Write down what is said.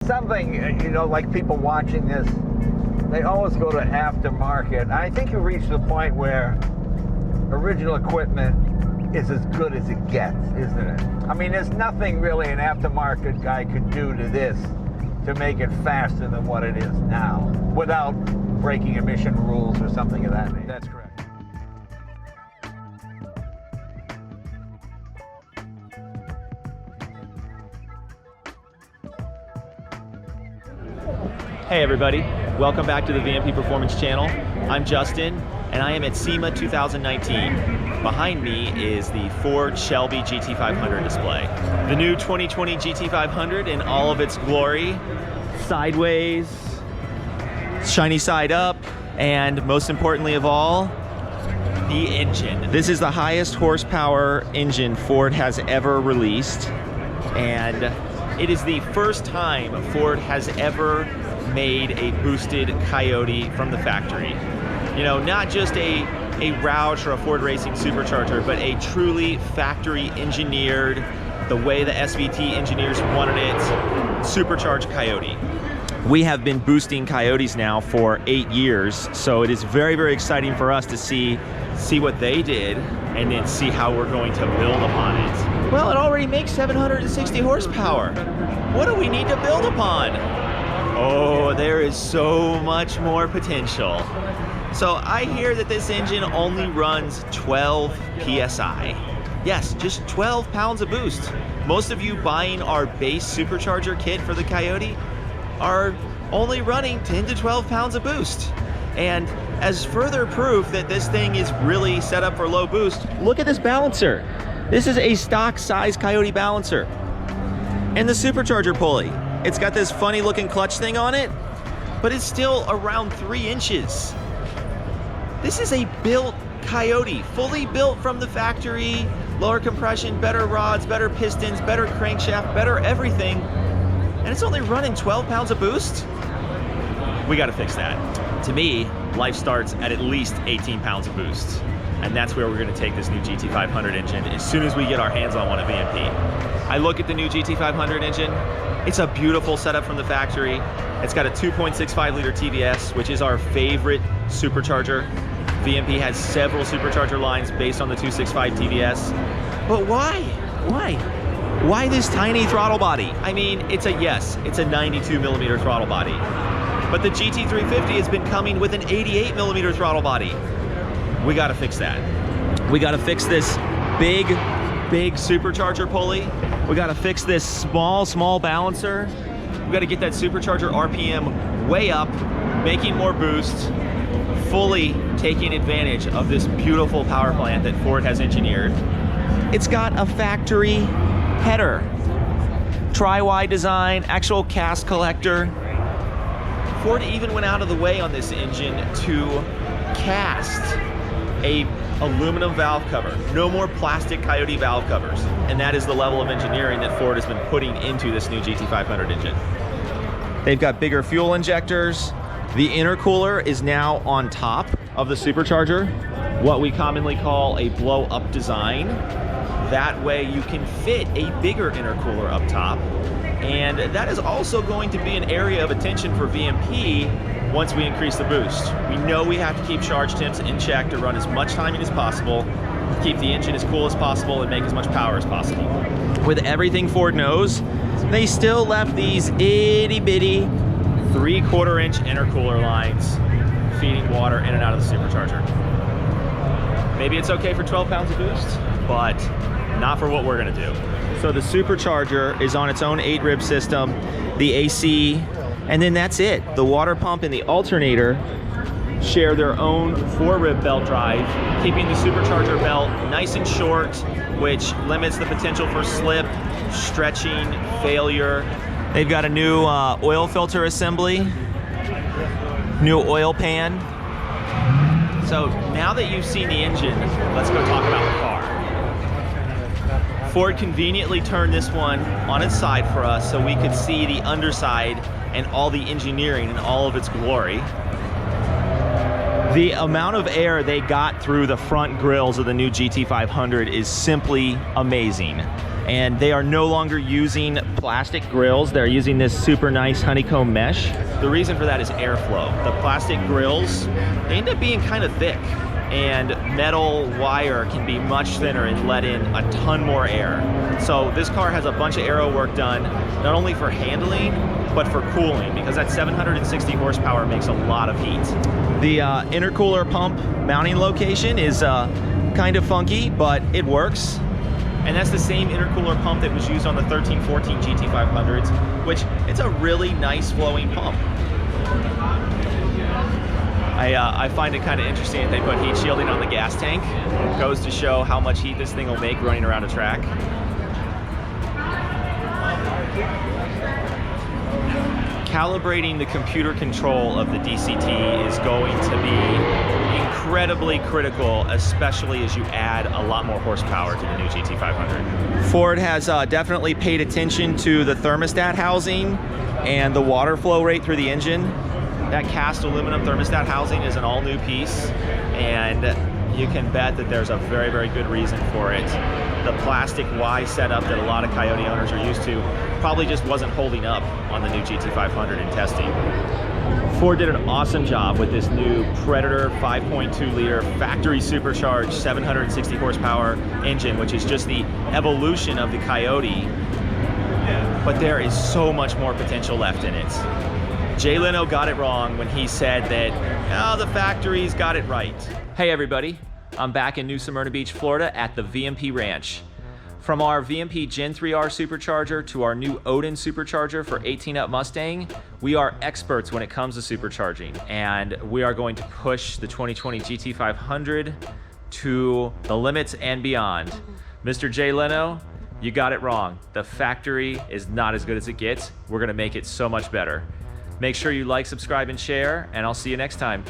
something, you know, like people watching this, they always go to aftermarket. I think you reach the point where original equipment is as good as it gets, isn't it? I mean, there's nothing really an aftermarket guy could do to this to make it faster than what it is now, without breaking emission rules or something of that nature. That's correct. Hey everybody, welcome back to the VMP Performance channel. I'm Justin, and I am at SEMA 2019. Behind me is the Ford Shelby GT500 display. The new 2020 GT500 in all of its glory, sideways, shiny side up, and most importantly of all, the engine. This is the highest horsepower engine Ford has ever released, and it is the first time Ford has ever made a boosted Coyote from the factory. You know, not just a Roush or a Ford Racing supercharger, but a truly factory engineered, the way the SVT engineers wanted it, supercharged Coyote. We have been boosting Coyotes now for 8 years, so it is very, very exciting for us to see what they did and then see how we're going to build upon it. Well, it already makes 760 horsepower. What do we need to build upon? Oh, there is so much more potential. So I hear that this engine only runs 12 PSI. Yes, just 12 pounds of boost. Most of you buying our base supercharger kit for the Coyote are only running 10 to 12 pounds of boost. And as further proof that this thing is really set up for low boost, look at this balancer. This is a stock size Coyote balancer. And the supercharger pulley. It's got this funny looking clutch thing on it, but it's still around 3 inches. This is a built Coyote, fully built from the factory, lower compression, better rods, better pistons, better crankshaft, better everything, and it's only running 12 pounds of boost? We gotta fix that. To me, life starts at least 18 pounds of boost, and that's where we're gonna take this new GT500 engine as soon as we get our hands on one at VMP. I look at the new GT500 engine, it's a beautiful setup from the factory. It's got a 2.65 liter TVS, which is our favorite supercharger. VMP has several supercharger lines based on the 2.65 TVS. But why? Why this tiny throttle body? I mean, it's a 92 millimeter throttle body. But the GT350 has been coming with an 88 millimeter throttle body. We gotta fix that. We gotta fix this big supercharger pulley. We gotta fix this small balancer. We gotta get that supercharger RPM way up, making more boost, fully taking advantage of this beautiful power plant that Ford has engineered. It's got a factory header, tri-wide design, actual cast collector. Ford even went out of the way on this engine to cast a aluminum valve cover. No more plastic Coyote valve covers. And that is the level of engineering that Ford has been putting into this new GT500 engine. They've got bigger fuel injectors. The intercooler is now on top of the supercharger, what we commonly call a blow-up design. That way you can fit a bigger intercooler up top. And that is also going to be an area of attention for VMP once we increase the boost. We know we have to keep charge temps in check to run as much timing as possible, keep the engine as cool as possible, and make as much power as possible. With everything Ford knows, they still left these itty-bitty 3/4 inch intercooler lines feeding water in and out of the supercharger. Maybe it's okay for 12 pounds of boost, but not for what we're gonna do. So the supercharger is on its own 8-rib system, the AC, and then that's it. The water pump and the alternator share their own 4-rib belt drive, keeping the supercharger belt nice and short, which limits the potential for slip, stretching, failure. They've got a new oil filter assembly, new oil pan. So now that you've seen the engine, let's go talk about the car. Ford conveniently turned this one on its side for us so we could see the underside and all the engineering in all of its glory. The amount of air they got through the front grills of the new GT500 is simply amazing. And they are no longer using plastic grills. They're using this super nice honeycomb mesh. The reason for that is airflow. The plastic grills, they end up being kind of thick, and metal wire can be much thinner and let in a ton more air. So this car has a bunch of aero work done, not only for handling, but for cooling, because that 760 horsepower makes a lot of heat. The intercooler pump mounting location is kind of funky, but it works. And that's the same intercooler pump that was used on the 1314 GT500s, which it's a really nice flowing pump. I find it kind of interesting that they put heat shielding on the gas tank. It goes to show how much heat this thing will make running around a track. Calibrating the computer control of the DCT is going to be incredibly critical, especially as you add a lot more horsepower to the new GT500. Ford has definitely paid attention to the thermostat housing and the water flow rate through the engine. That cast aluminum thermostat housing is an all new piece, and you can bet that there's a very, very good reason for it. The plastic Y setup that a lot of Coyote owners are used to probably just wasn't holding up on the new GT500 in testing. Ford did an awesome job with this new Predator 5.2 liter factory supercharged 760 horsepower engine, which is just the evolution of the Coyote, but there is so much more potential left in it. Jay Leno got it wrong when he said that, oh, the factory's got it right. Hey everybody, I'm back in New Smyrna Beach, Florida at the VMP Ranch. From our VMP Gen 3R supercharger to our new Odin supercharger for 18-up Mustang, we are experts when it comes to supercharging, and we are going to push the 2020 GT500 to the limits and beyond. Mr. Jay Leno, you got it wrong. The factory is not as good as it gets. We're gonna make it so much better. Make sure you like, subscribe, and share, and I'll see you next time.